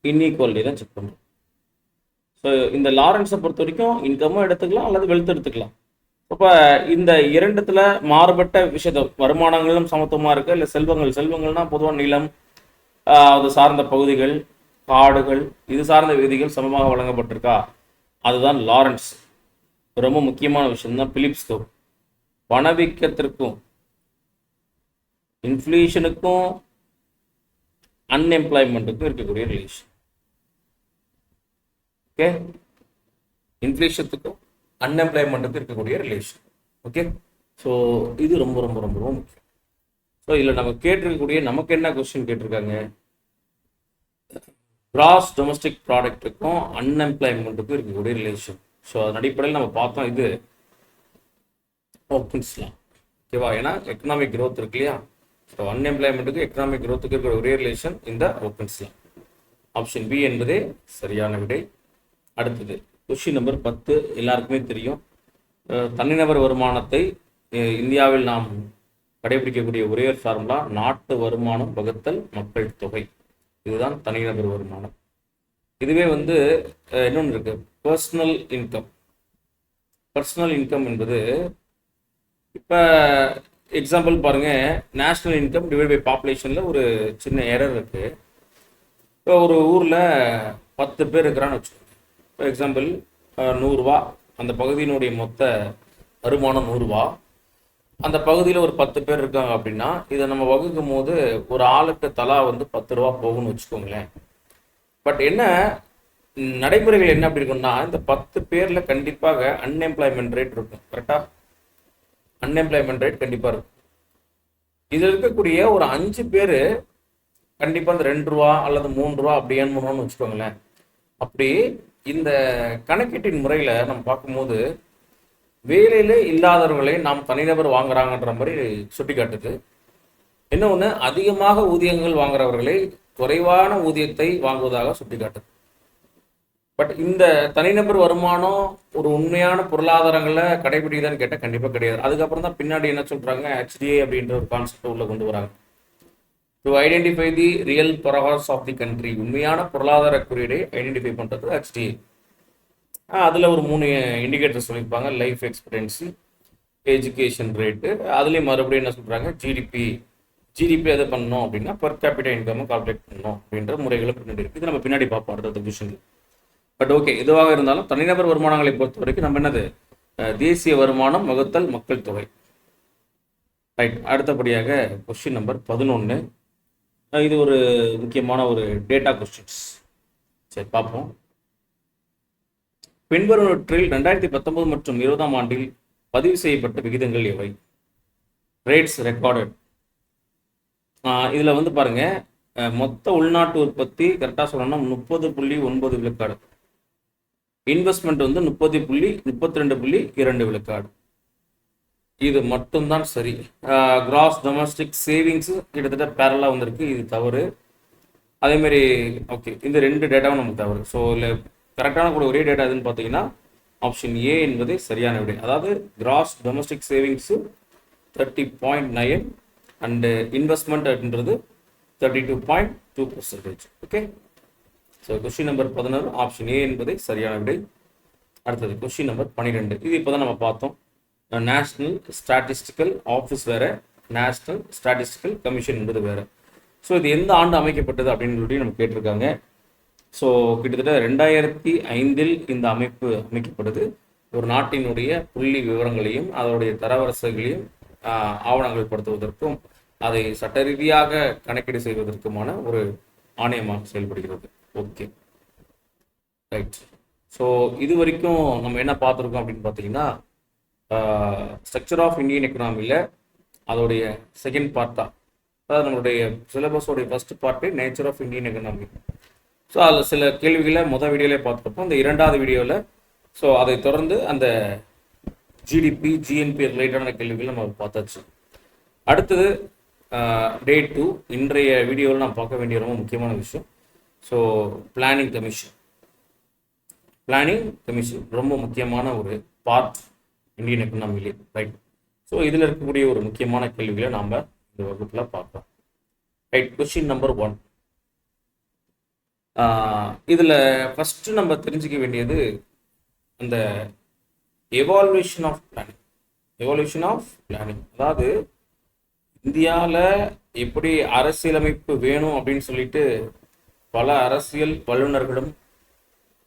இன்இக்வாலிட்டி தான் செக் பண்ணுறோம். ஸோ இந்த லாரன்ஸை பொறுத்த வரைக்கும் இன்கமும் எடுத்துக்கலாம் அல்லது வெல்த் எடுத்துக்கலாம். இப்போ இந்த இரண்டுத்துல மாறுபட்ட விஷயத்த வருமானங்களும் சமத்துவமாக இருக்குது, இல்லை செல்வங்கள்னா பொதுவாக நிலம், அது சார்ந்த பகுதிகள், காடுகள், இது சார்ந்த விதிகள் சமமாக வழங்கப்பட்டிருக்கா, அதுதான் லாரன்ஸ். ரொம்ப முக்கியமான விஷயம் தான் பிலிப்ஸ் கர்வ். பணவீக்கத்திற்கும் இன்ஃப்ளேஷனுக்கும் அன்எம்ப்ளாய்மெண்ட்டுக்கும் இருக்கக்கூடிய ரிலேஷன். ஓகே, இன்ஃப்ளேஷனுக்கும் அன்எம்ப்ளாய்மெண்ட்டுக்கும் இருக்கக்கூடிய ரிலேஷன். ஓகே, ஸோ இது ரொம்ப ரொம்ப ரொம்ப ரொம்ப முக்கியம். ஸோ இதில் நம்ம கேட்டிருக்கக்கூடிய நமக்கு என்ன கொஸ்டின் கேட்டிருக்காங்க, கிராஸ் டொமஸ்டிக் ப்ராடக்ட்டுக்கும் அன்எம்ப்ளாய்மெண்ட்டுக்கும் இருக்கக்கூடிய ரிலேஷன். ஸோ அதன் அடிப்படையில் நம்ம பார்த்தோம் இது ஓப்பன்ஸ்லாம். ஓகேவா, ஏன்னா எக்கனாமிக் க்ரோத் இருக்கு இல்லையா, ஸோ அன்எம்ப்ளாய்மெண்ட்டுக்கு எக்கனாமிக் க்ரோத்துக்கு இருக்கிற ஒரே ரிலேஷன் இந்த ஓப்பன்ஸ்லாம். ஆப்ஷன் பி என்பதே சரியான விடை. அடுத்தது கொஸ்டின் நம்பர் 10, எல்லாருக்குமே தெரியும். தனிநபர் வருமானத்தை இந்தியாவில் நாம் கடைபிடிக்கக்கூடிய ஒரே ஒரு ஃபார்முலா நாட்டு வருமானம் வகுத்தல் மக்கள் தொகை. இதுதான் தனிநபர் வருமானம். இதுவே இன்னொன்று இருக்கு, பர்சனல் இன்கம். பர்சனல் இன்கம் என்பது இப்போ எக்ஸாம்பிள் பாருங்க, நேஷ்னல் இன்கம் டிவைட் பை பாப்புலேஷனில் ஒரு சின்ன எரர் இருக்கு. இப்போ ஒரு ஊரில் 10 பேர் இருக்கிறான்னு வச்சுக்கோங்க. இப்போ எக்ஸாம்பிள் 100 ரூபா, அந்த பகுதியினுடைய மொத்த வருமானம் 100 ரூபா. அந்த பகுதியில் ஒரு 10 பேர் இருக்காங்க அப்படின்னா இதை நம்ம வகுக்கும் போது ஒரு ஆளுக்கு தலா 10 ரூபா போகும்னு வச்சுக்கோங்களேன். பட் என்ன நடைமுறைகள் என்ன அப்படி இருக்குன்னா, இந்த 10 பேரில் கண்டிப்பாக அன்எம்ப்ளாய்மெண்ட் ரேட் இருக்கும். கரெக்டாக அன்எம்ப்ளாய்மெண்ட் ரேட் கண்டிப்பாக இருக்கும். இதில் இருக்கக்கூடிய ஒரு 5 பேர் கண்டிப்பாக அந்த 2 ரூபா அல்லது 3 ரூபா அப்படி ஏன்மணும்னு வச்சுக்கோங்களேன். அப்படி இந்த கணக்கீட்டின் முறையில் நம்ம பார்க்கும்போது வேலையில இல்லாதவர்களை நாம் தனிநபர் வாங்குறாங்கன்ற மாதிரி சுட்டி காட்டுது. இன்னொன்று, அதிகமாக ஊதியங்கள் வாங்குறவர்களை குறைவான ஊதியத்தை வாங்குவதாக சுட்டி காட்டுது. பட் இந்த தனிநபர் வருமானம் ஒரு உண்மையான பொருளாதாரங்களை கடைபிடிக்குதான்னு கேட்டால் கண்டிப்பாக கிடையாது. அதுக்கப்புறம் தான் பின்னாடி என்ன சொல்றாங்க, HDA அப்படின்ற ஒரு கான்செப்ட் உள்ள கொண்டு வராங்க. To identify the real progress of the country, உண்மையான பொருளாதார குறியீடை ஐடென்டிஃபை பண்ணுறது HDA. அதில் ஒரு 3 இண்டிகேட்டர் சொல்லியிருப்பாங்க, லைஃப் எக்ஸ்பெக்டன்சி, எஜுகேஷன் ரேட்டு, அதுலேயும் மறுபடியும் என்ன சொல்கிறாங்க, ஜிடிபி எதை பண்ணணும் அப்படின்னா பர் கேபிட்டல் இன்கம் கால்குலேட் பண்ணணும் அப்படின்ற முறைகளை பின்னாடி இருக்குது. இது நம்ம பின்னாடி பார்ப்போம் அடுத்த விஷயங்கள். பட் ஓகே, எதுவாக இருந்தாலும் தனிநபர் வருமானங்களை பொறுத்த வரைக்கும் நம்ம என்னது, தேசிய வருமானம் வகுத்தல் மக்கள் தொகை. ரைட், அடுத்தபடியாக கொஸ்டின் நம்பர் 11. இது ஒரு முக்கியமான ஒரு டேட்டா கொஸ்டின்ஸ். சரி பார்ப்போம். பின்வருவற்றில் 2019 மற்றும் 20ஆம் ஆண்டில் பதிவு செய்யப்பட்ட விகிதங்கள் எவை? Rates recorded. இதில் பாருங்க, மொத்த உள்நாட்டு உற்பத்தி கரெக்டாக சொல்லணும்னா 30.9 விழுக்காடு, இன்வெஸ்ட்மெண்ட் 32.2 விழுக்காடு. இது மட்டும்தான் சரி. கிராஸ் டொமஸ்டிக் சேவிங்ஸ் கிட்டத்தட்ட பேரலாக வந்திருக்கு, இது தவறு. அதேமாரி ஓகே, இந்த 2 டேட்டாவும் நமக்கு தவறு. ஸோ இல்லை கரெக்டான கூட ஒரே டேட்டா எதுன்னு பார்த்தீங்கன்னா ஆப்ஷன் ஏ என்பதே சரியான விடை. அதாவது gross domestic savings 30.9 and investment அப்படின்றது 32.2%. Okay, so question number 11 option A என்பதே சரியான விடை. அடுத்தது கொஸ்டின் நம்பர் 12. இது இப்போ தான் நம்ம பார்த்தோம். நேஷ்னல் ஸ்டாட்டிஸ்டிக்கல் ஆஃபீஸ் வேறு, நேஷ்னல் ஸ்டாட்டிஸ்டிக்கல் கமிஷன் என்பது வேறு. ஸோ இது எந்த ஆண்டு அமைக்கப்பட்டது அப்படின்னு சொல்லி நம்ம கேட்டிருக்காங்க. ஸோ கிட்டத்தட்ட 2005 இந்த அமைப்பு அமைக்கப்படுது. ஒரு நாட்டினுடைய புள்ளி விவரங்களையும் அதனுடைய தரவரிசைகளையும் ஆவணங்கள் படுத்துவதற்கும் அதை சட்ட ரீதியாக கணக்கீடு செய்வதற்குமான ஒரு ஆணையமாக செயல்படுகிறது. Okay right. ஸோ இது வரைக்கும் நம்ம என்ன பார்த்துருக்கோம் அப்படின்னு பார்த்தீங்கன்னா, ஸ்ட்ரக்சர் ஆஃப் இந்தியன் எக்கனாமியில் அதோடைய செகண்ட் பார்ட்டாக, அதாவது நம்மளுடைய சிலபஸோடைய first part nature of Indian economy. So அதில் சில கேள்விகளை முதல் வீடியோவிலே பார்த்துருப்போம். இந்த 2வது வீடியோவில் ஸோ அதை தொடர்ந்து அந்த ஜிடிபி ஜிஎன்பி ரிலேட்டடான கேள்விகளை நம்ம பார்த்தாச்சு. அடுத்தது டே 2 இன்றைய வீடியோவில் நான் பார்க்க வேண்டிய ரொம்ப முக்கியமான விஷயம். ஸோ பிளானிங் கமிஷன் ரொம்ப முக்கியமான ஒரு பார்ட் இந்தியன் எக்கனாமிலே, ரைட். ஸோ இதில் இருக்கக்கூடிய ஒரு முக்கியமான கேள்விகளை நாம் இந்த வகுப்பில் பார்ப்போம். Right, question number 1. இதில் ஃபஸ்ட்டு நம்ம தெரிஞ்சுக்க வேண்டியது அந்த எவால்வேஷன் ஆஃப் பிளானிங். அதாவது இந்தியாவில் எப்படி அரசியலமைப்பு வேணும் அப்படின்னு சொல்லிட்டு பல அரசியல் வல்லுநர்களும்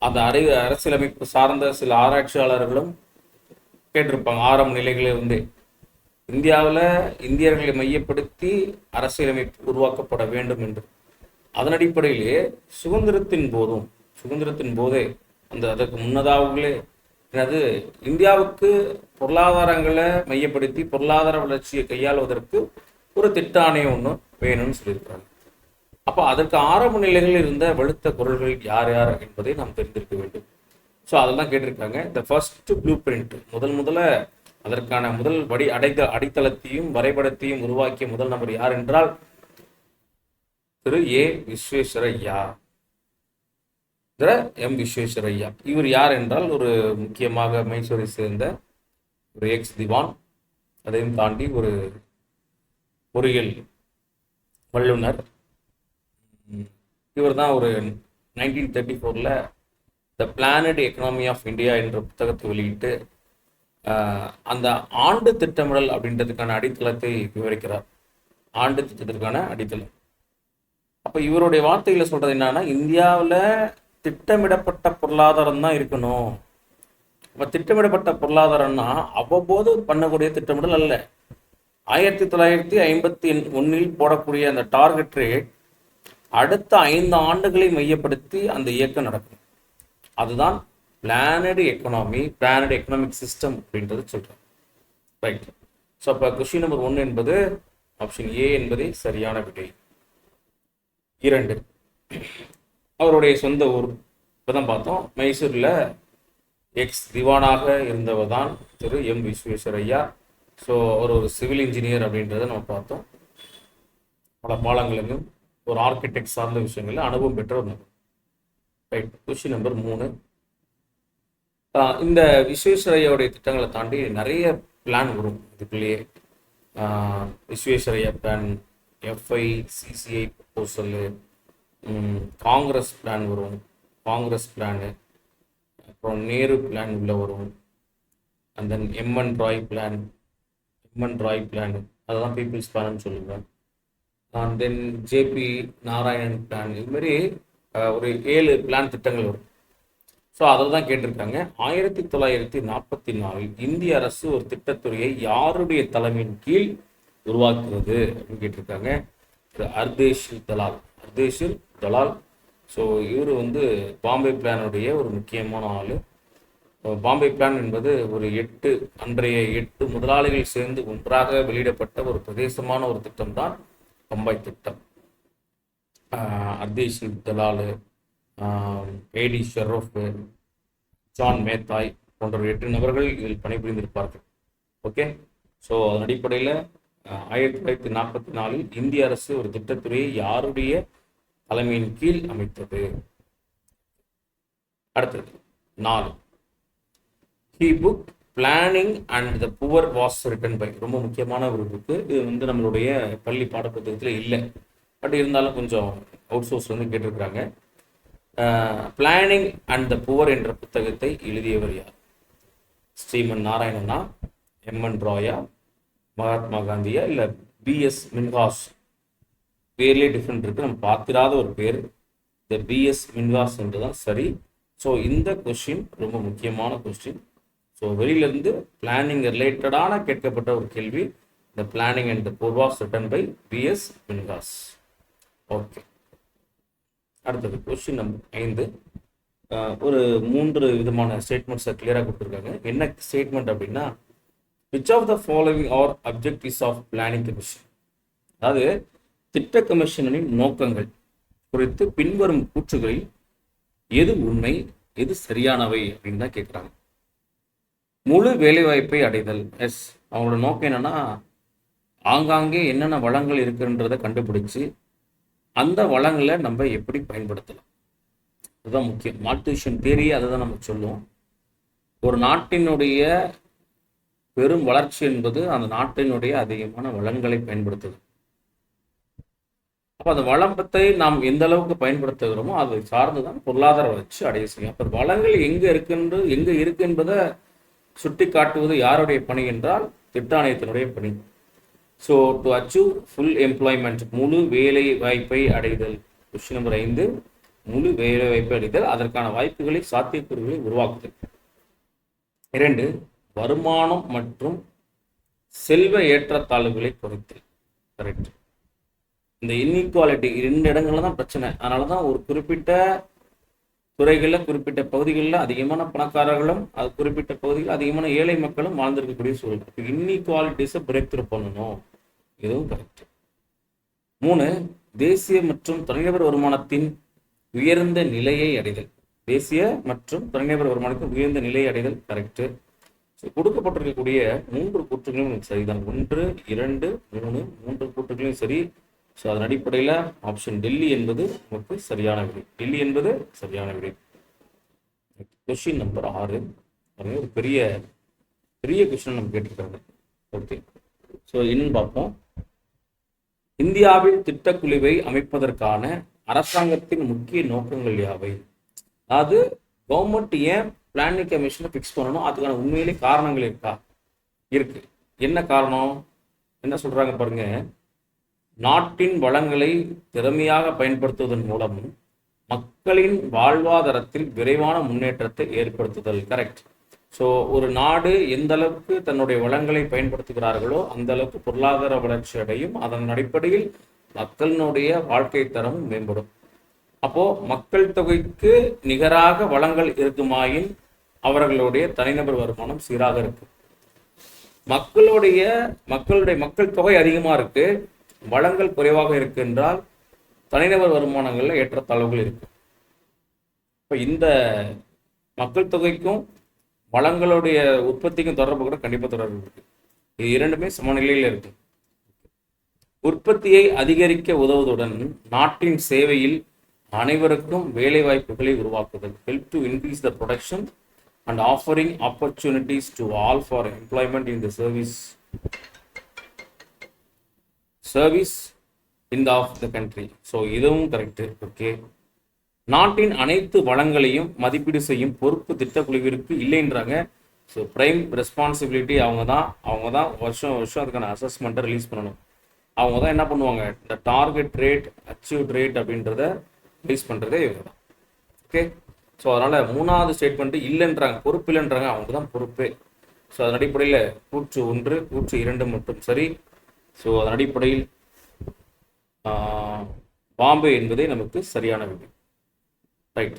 அந்த அரசியலமைப்பு சார்ந்த சில ஆராய்ச்சியாளர்களும் கேட்டிருப்பாங்க. ஆரம்ப நிலைகளிலிருந்தே இந்தியாவில் இந்தியர்களை மையப்படுத்தி அரசியலமைப்பு உருவாக்கப்பட வேண்டும் என்று. அதன் அடிப்படையிலே சுதந்திரத்தின் போதே அதற்கு முன்னதாகவே எனது இந்தியாவுக்கு பொருளாதாரங்களை மையப்படுத்தி பொருளாதார வளர்ச்சியை கையாளுவதற்கு ஒரு திட்ட ஆணையம் ஒன்று வேணும்னு சொல்லியிருக்காங்க. அப்போ அதற்கு ஆரம்ப நிலைகளில் இருந்த வலுத்த குரல்கள் யார் யார் என்பதை நாம் தெரிந்திருக்க வேண்டும். ஸோ அதெல்லாம் கேட்டிருக்காங்க. இந்த ஃபர்ஸ்ட் ப்ளூ பிரிண்ட் முதல்ல அதற்கான முதல் அடித்தளத்தையும் வரைபடத்தையும் உருவாக்கிய முதல் நபர் யார் என்றால் திரு விஸ்வேஸ்வரய்யா. விஸ்வேஸ்வரய்யா இவர் யார் என்றால் ஒரு முக்கியமாக மைசூரை சேர்ந்த ஒரு எக்ஸ் திவான், அதையும் தாண்டி ஒரு பொறியியல் வல்லுனர். இவர் தான் ஒரு 1934 the planned economy of India என்ற புத்தகத்தை வெளியிட்டு அந்த ஆண்டு திட்டமிடல் அப்படின்றதுக்கான அடித்தளத்தை விவரிக்கிறார். ஆண்டு திட்டத்திற்கான அடித்தளம். அப்போ இவருடைய வார்த்தைகளை சொல்றது என்னன்னா, இந்தியாவில் திட்டமிடப்பட்ட பொருளாதாரம் தான் இருக்கணும். இப்போ திட்டமிடப்பட்ட பொருளாதாரம்னா அவ்வப்போது பண்ணக்கூடிய திட்டமிடல் அல்ல. 1951 போடக்கூடிய அந்த டார்கெட் ரேட் அடுத்த 5 ஆண்டுகளை மையப்படுத்தி அந்த இயக்கம் நடக்கும். அதுதான் பிளானட் எக்கனாமிக் சிஸ்டம் அப்படின்றது சொல்றேன். ரைட். ஸோ அப்போ கொஸ்டின் நம்பர் 1 என்பது ஆப்ஷன் ஏ என்பதே சரியான விடை. 2, அவருடைய சொந்த ஊர். இப்போதான் பார்த்தோம், மைசூரில் எக்ஸ் திவானாக இருந்தவர் தான் திரு விஸ்வேஸ்வரய்யா. ஸோ அவர் ஒரு சிவில் இன்ஜினியர் அப்படின்றத நம்ம பார்த்தோம். பல பாலங்களுக்கும் ஒரு ஆர்கிடெக்ட் சார்ந்த விஷயங்களில் அனுபவம் பெற்ற ஒரு நபர். ரைட். Question number 3. இந்த விஸ்வேஸ்வரய்யாவுடைய திட்டங்களை தாண்டி நிறைய பிளான் வரும் இதுக்குள்ளேயே. Visvesvaraya plan, FICCI proposal, Congress plan வரும், காங்கிரஸ் பிளானு, அப்புறம் நேரு பிளான் உள்ள வரும், and then MN Roy plan, அதெல்லாம் பீப்புள்ஸ் பிளான்னு சொல்லுவேன். And then JP Narayanan plan, இதுமாரி ஒரு 7 பிளான் திட்டங்கள் வரும். ஸோ அதை தான் கேட்டிருக்காங்க. 1944 இந்திய அரசு ஒரு திட்டத்துறையை யாருடைய தலைமையின் கீழ் உருவாக்குறது அப்படின்னு கேட்டிருக்காங்க. அர்தேஷில் தலால். ஸோ இவர் பாம்பே பிளானுடைய ஒரு முக்கியமான ஆள். பாம்பே பிளான் என்பது ஒரு அன்றைய 8 முதலாளிகள் சேர்ந்து ஒன்றாக வெளியிடப்பட்ட ஒரு பிரதேசமான ஒரு திட்டம் தான் பம்பாய் திட்டம். அர்தேஷில் தலால், ஏடி ஷெரோஃப், ஜான் மேத்தாய் போன்ற 8 நபர்கள் இதில் பணிபுரிந்திருப்பார்கள். ஓகே. ஸோ அதன் அடிப்படையில் 1944 இந்திய அரசு ஒரு திட்டத்துறையை யாருடைய தலைமையின் கீழ் அமைத்தது? அடுத்தது 4. He book planning and the poor was written by. ரொம்ப முக்கியமான ஒரு புக்கு. இது நம்மளுடைய பள்ளி பாடப்புத்தகத்தில் இல்லை, பட் இருந்தாலும் கொஞ்சம் அவுட் சோர்ஸ் கேட்டிருக்கிறாங்க. பிளானிங் அண்ட் த புவர் என்ற புத்தகத்தை எழுதியவர் யார்? ஸ்ரீமன் நாராயணனா, எம்என் ராயா, மகாத்மா காந்தியா, இல்லை பிஎஸ் மின்ஹாஸ்? பேர்லேயே டிஃப்ரெண்ட் இருக்கு, நம்ம பார்த்திராத ஒரு பேர். இந்த பிஎஸ் மின்ஹாஸ் என்றுதான் சரி. ஸோ இந்த கொஸ்டின் ரொம்ப முக்கியமான கொஸ்டின். ஸோ வெளியிலிருந்து பிளானிங் ரிலேட்டடான கேட்கப்பட்ட ஒரு கேள்வி. இந்த planning and the poor was written by B S Minhas. Okay. அடுத்தது கொஸ்டின் நம்பர் 5. ஒரு 3 விதமான ஸ்டேட்மெண்ட்ஸை கிளியராக கொடுத்துருக்காங்க. என்ன ஸ்டேட்மெண்ட் அப்படின்னா, which of the following are objectives of planning commission? அதாவது திட்ட கமிஷனின் நோக்கங்கள் குறித்து பின்வரும் கூற்றுகளில் எது உண்மை, எது சரியானவை அப்படின்னு தான் கேட்குறாங்க. முழு வேலைவாய்ப்பை அடைதல். எஸ், அவங்களோட நோக்கம் என்னன்னா, ஆங்காங்கே என்னென்ன வளங்கள் இருக்குன்றதை கண்டுபிடிச்சு அந்த வளங்களை நம்ம எப்படி பயன்படுத்தலாம், அதுதான் முக்கியம். மால்தூஷியன் தியரி அதை தான் நம்ம சொல்லுவோம். ஒரு நாட்டினுடைய பெரும் வளர்ச்சி என்பது அந்த நாட்டினுடைய அதிகமான வளங்களை பயன்படுத்துது. அப்போ அந்த வளத்தை நாம் எந்த அளவுக்கு பயன்படுத்துகிறோமோ அதை சார்ந்துதான் பொருளாதார வளர்ச்சி அடைய செய்யும். அப்போ வளங்கள் எங்க இருக்கு என்பதை சுட்டி காட்டுவது யாருடைய பணி என்றால் திட்ட ஆணையத்தினுடைய பணி. So to achieve full employment, முழு வேலை வாய்ப்பை அடைதல். கொஸ்டின் நம்பர் 5, முழு வேலை வாய்ப்பை அடைதல், அதற்கான வாய்ப்புகளை சாத்தியக்கூறுகளை உருவாக்குதல். 2, வருமானம் மற்றும் செல்வ ஏற்றத்தாழ்வுகளை குறைத்தல். கரெக்ட். இந்த இன்இக்வாலிட்டி 2 இடங்கள்ல தான் பிரச்சனை. அதனால தான் ஒரு குறிப்பிட்ட துறைகளில் குறிப்பிட்ட பகுதிகளில் அதிகமான பணக்காரர்களும் அது குறிப்பிட்ட பகுதிகளில் அதிகமான ஏழை மக்களும் வாழ்ந்திருக்கக்கூடிய சூழல். இப்போ இன்இக்வாலிட்டிஸை பிரேக் த்ரூ பண்ணணும், இதுவும் கரெக்ட். 3, தேசிய மற்றும் தனிநபர் வருமானத்தின் உயர்ந்த நிலையை அடைதல். தேசிய மற்றும் தனிநபர் வருமானத்தின் உயர்ந்த நிலையை அடைதல் கரெக்ட். கொடுக்கப்பட்டிருக்கக்கூடிய 3 கூற்றுகளும் சரிதான். 1, 2, 3 3 கூற்றுகளையும் சரி. ஸோ அதன் அடிப்படையில் ஆப்ஷன் டெல்லி என்பது நமக்கு சரியான விடை. டெல்லி என்பது சரியான விடை. கொஸ்டின் நம்பர் 6, ஒரு பெரிய கொஸ்டின் நம்ம கேட்டிருக்காங்க. ஓகே, ஸோ இன்னும் பார்ப்போம். இந்தியாவில் திட்டக்குழுவை அமைப்பதற்கான அரசாங்கத்தின் முக்கிய நோக்கங்கள் யாவை? அதாவது கவர்மெண்ட் ஏன் பிளானிங் கமிஷனை ஃபிக்ஸ் பண்ணணும், அதுக்கான உண்மையிலே காரணங்கள் இருக்கா? இருக்கு. என்ன காரணம், என்ன சொல்றாங்க பாருங்க. நாட்டின் வளங்களை திறமையாக பயன்படுத்துவதன் மூலம் மக்களின் வாழ்வாதாரத்தில் விரைவான முன்னேற்றத்தை ஏற்படுத்துதல். கரெக்ட். ஸோ ஒரு நாடு எந்த அளவுக்கு தன்னுடைய வளங்களை பயன்படுத்துகிறார்களோ அந்த அளவுக்கு பொருளாதார வளர்ச்சி அடையும். அதன் அடிப்படையில் மக்களினுடைய வாழ்க்கை தரமும் மேம்படும். அப்போ மக்கள் தொகைக்கு நிகராக வளங்கள் இருக்குமாயின் அவர்களுடைய தனிநபர் வருமானம் சீராக இருக்கு. மக்கள் தொகை அதிகமா இருக்கு, வளங்கள் குறைவாக இருக்கு என்றால் தனிநபர் வருமானங்கள்ல ஏற்றத்தாழ்வுகள் இருக்கு. இப்போ இந்த மக்கள் தொகைக்கும் வளங்களுடைய உற்பத்திக்கும் தொடர்பு கூட கண்டிப்பாக தொடர்பு இருக்கு. இது இரண்டுமே சமநிலையில் இருக்கு. உற்பத்தியை அதிகரிக்க உதவுவதுடன் நாட்டின் சேவையில் அனைவருக்கும் வேலை வாய்ப்புகளை உருவாக்குதல். Help to increase the production and offering opportunities to all for employment in the service in of the country. So இதுவும் கரெக்டு. ஓகே, நாட்டின் அனைத்து வளங்களையும் மதிப்பீடு செய்யும் பொறுப்பு திட்டக்குழுவிற்கு இல்லைன்றாங்க. ஸோ பிரைம் ரெஸ்பான்சிபிலிட்டி அவங்க தான் வருஷம் அதுக்கான அசஸ்மெண்ட்டை ரிலீஸ் பண்ணணும். அவங்க தான் என்ன பண்ணுவாங்க, இந்த டார்கெட் ரேட், அச்சீவ்ட் ரேட் அப்படின்றத ரிலீஸ் பண்ணுறதே இவங்க தான். ஓகே, ஸோ அதனால் 3வது ஸ்டேட்மெண்ட்டு இல்லைன்றாங்க, பொறுப்பு இல்லைன்றாங்க, அவங்க தான் பொறுப்பே. ஸோ அதன் அடிப்படையில் கூற்று 1, கூற்று 2 மட்டும் சரி. ஸோ அதன் அடிப்படையில் பாம்பே என்பதே நமக்கு சரியான விடை. ரைட்.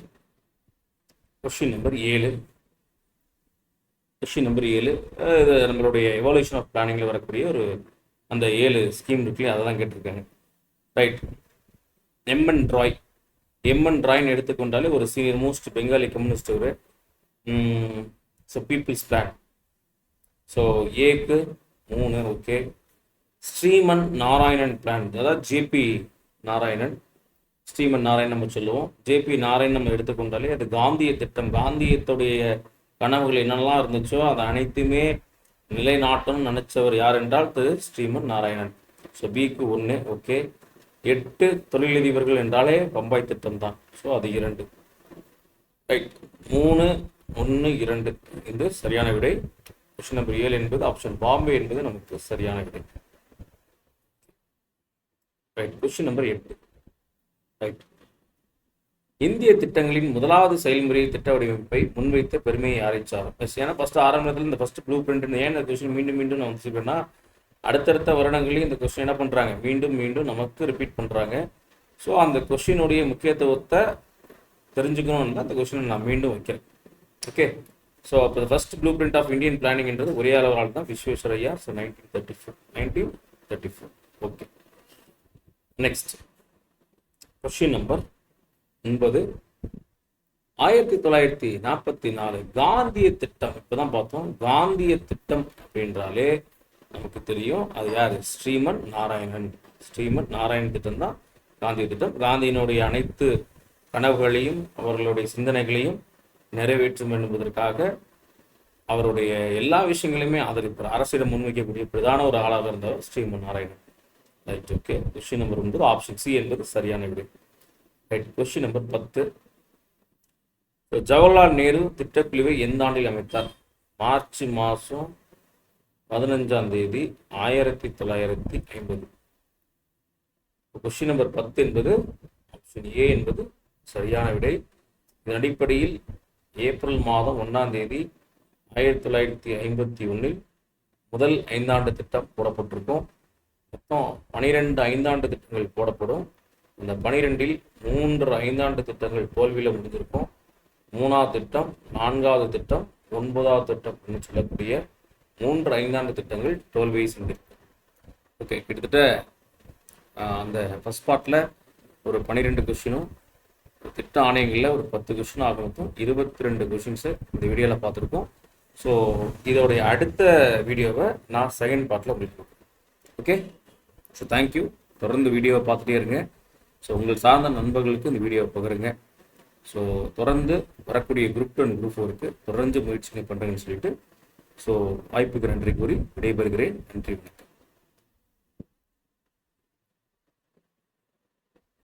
Question number 7. இது நம்மளுடைய எவாலுவேஷன் ஆஃப் பிளானிங்கில் வரக்கூடிய ஒரு அந்த 7 ஸ்கீம் இருக்குல்லையே, அதை தான் கேட்டிருக்காங்க. ரைட். எம்என் ராய்ன்னு எடுத்துக்கொண்டாலே ஒரு சீனியர் மோஸ்ட் பெங்காலி கம்யூனிஸ்ட் ஒரு ஸோ பீப்புள்ஸ் பிளான். ஸோ ஏக்கு 3. ஓகே. ஸ்ரீமன் நாராயணன் பிளான், அதாவது ஜேபி நாராயணன், ஸ்ரீமன் நாராயணன் நம்ம சொல்லுவோம். ஜேபி நாராயணன் நம்ம எடுத்துக்கொண்டாலே அது காந்திய திட்டம். காந்தியத்துடைய கனவுகள் என்னெல்லாம் இருந்துச்சோ அதை அனைத்துமே நிலைநாட்டணும்னு நினைச்சவர் யார் என்றால் திரு ஸ்ரீமன் நாராயணன். ஸோ பிக்கு 1. ஓகே. 8 தொழிலதிபர்கள் என்றாலே பம்பாய் திட்டம் தான். ஸோ அது 2. ரைட். 3, 1, 2 இது சரியான விடை. கொஸ்டின் நம்பர் 7 என்பது ஆப்ஷன் பாம்பே என்பது நமக்கு சரியான விடை. ரைட். Question number 8. ரைட். இந்திய திட்டங்களின் முதலாவது செயல்முறை திட்ட வடிவமைப்பை முன்வைத்த பெருமையை யாரை சாரும்? ஏன்னா ஃபர்ஸ்ட் ஆரம்பத்தில் இந்த ஃபர்ஸ்ட் ப்ளூ பிரிண்ட், ஏன் இந்த கொஸ்டின் மீண்டும் நான் வந்துச்சுன்னா அடுத்தடுத்த வருடங்களையும் இந்த கொஸ்டின் என்ன பண்ணுறாங்க, மீண்டும் நமக்கு ரிப்பீட் பண்ணுறாங்க. ஸோ அந்த கொஸ்டினுடைய முக்கியத்துவத்தை தெரிஞ்சுக்கணும்னு அந்த கொஸ்டினை நான் மீண்டும் வைக்கிறேன். ஓகே. ஸோ அப்போ first blueprint of Indian பிளானிங்ன்றது ஒரே அளவால் தான் Visvesvaraya. So 1934. Okay. Next question number 9. 1944 காந்திய திட்டம். இப்போதான் பார்த்தோம். காந்திய திட்டம் அப்படின்றாலே நமக்கு தெரியும் அது யாரு, ஸ்ரீமன் நாராயணன் திட்டம் தான் காந்திய திட்டம். காந்தியினுடைய அனைத்து கனவுகளையும் அவர்களுடைய சிந்தனைகளையும் நிறைவேற்றும் என்பதற்காக அவருடைய எல்லா விஷயங்களையுமே ஆதரிப்பார். அரசிடம் முன்வைக்கக்கூடிய பிரதான ஒரு ஆளாக இருந்தவர் Sriman Narayanan. Right, okay. Question number 9 option C என்பது சரியான விடை. Right, question number 10. Jawaharlal Nehru திட்டக்குழுவை எந்த ஆண்டில் அமைத்தார்? மார்ச் மாதம் 15ஆம் தேதி 1950. கொஸ்டின் நம்பர் 10 என்பது ஆப்ஷன் ஏ என்பது சரியான விடை. இதன் அடிப்படையில் ஏப்ரல் மாதம் 1ஆம் தேதி 1951 முதல் 5ஆண்டு திட்டம் போடப்பட்டிருக்கும். மொத்தம் 12 5ஆண்டு திட்டங்கள் போடப்படும். இந்த 12இல் 3 5ஆண்டு திட்டங்கள் தோல்வியில் முடிஞ்சிருக்கும். 3ஆவது திட்டம், 4ஆவது திட்டம், 9ஆவது திட்டம் என்று சொல்லக்கூடிய 3 5ஆண்டு திட்டங்கள் தோல்வியை சந்திருக்கும். ஓகே, கிட்டத்தட்ட அந்த ஃபர்ஸ்ட் பார்ட்டில் ஒரு 12 கொஸ்டினும், திட்ட ஆணையங்களில் ஒரு 10 கொஸ்டின் ஆக மொத்தம் 22 கொஸ்டின்ஸை இந்த வீடியோவில் பார்த்துருக்கோம். ஸோ இதோடைய அடுத்த வீடியோவை நான் செகண்ட் பார்ட்டில் உங்களுக்கு கொடுக்குறேன். Okay, so thank you. தொடர்ந்து வீடியோவை பார்த்துட்டே இருங்க. ஸோ உங்கள் சார்ந்த நண்பர்களுக்கு இந்த வீடியோவை பகிருங்க. ஸோ தொடர்ந்து வரக்கூடிய குரூப் 2 குரூப் 4க்கு தொடர்ந்து முயற்சி பண்ணுறேன்னு சொல்லிட்டு ஸோ வாய்ப்புக்கு நன்றி கூறி விடைபெறுகிறேன். நன்றி, வணக்கம்.